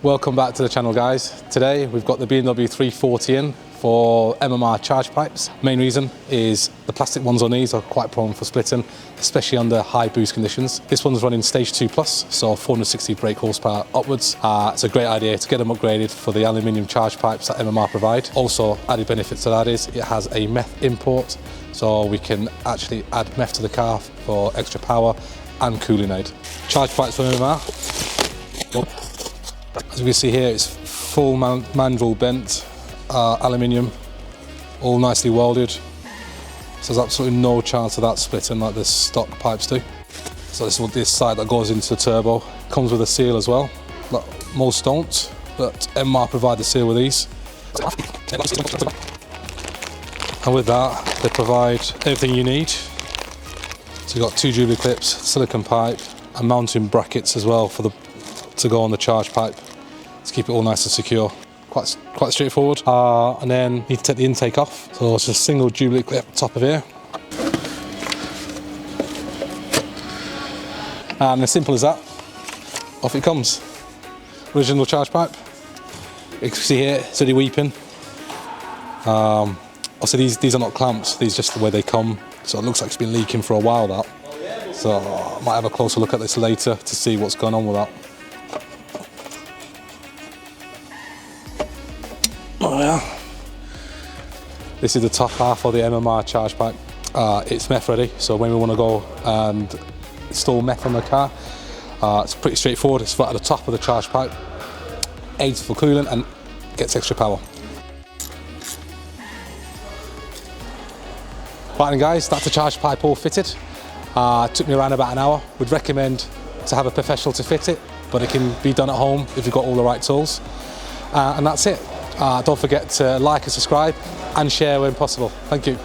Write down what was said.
Welcome back to the channel, guys. Today we've got the BMW 340 in for MMR charge pipes. Main reason is the plastic ones on these are quite prone for splitting, especially under high boost conditions. This one's running stage 2 plus, so 460 brake horsepower upwards. It's a great idea to get them upgraded for the aluminium charge pipes that MMR provide. Also, added benefits to that is it has a MEF import, so we can actually add MEF to the car for extra power and cooling aid. Charge pipes from MMR. As we can see here, it's full mandrel bent, aluminium, all nicely welded. So there's absolutely no chance of that splitting like the stock pipes do. So this is this side that goes into the turbo. Comes with a seal as well. Most don't, but MMR provide the seal with these. And with that, they provide everything you need. So you've got 2 Jubilee clips, silicone pipe, and mounting brackets as well to go on the charge pipe to keep it all nice and secure. Quite straightforward. And then you need to take the intake off. So it's just a single Jubilee clip top of here. And as simple as that, off it comes. Original charge pipe. You can see here, it's already weeping. Also these are not clamps, these are just the way they come. So it looks like it's been leaking for a while, that. So I might have a closer look at this later to see what's going on with that. Oh yeah. This is the top half of the MMR charge pipe. It's MEF ready, so when we want to go and install MEF on the car, it's pretty straightforward. It's right at the top of the charge pipe. Aids for cooling and gets extra power. Right then guys, that's the charge pipe all fitted. It took me around about an hour. Would recommend to have a professional to fit it, but it can be done at home if you've got all the right tools. And that's it. Don't forget to like and subscribe and share when possible. Thank you.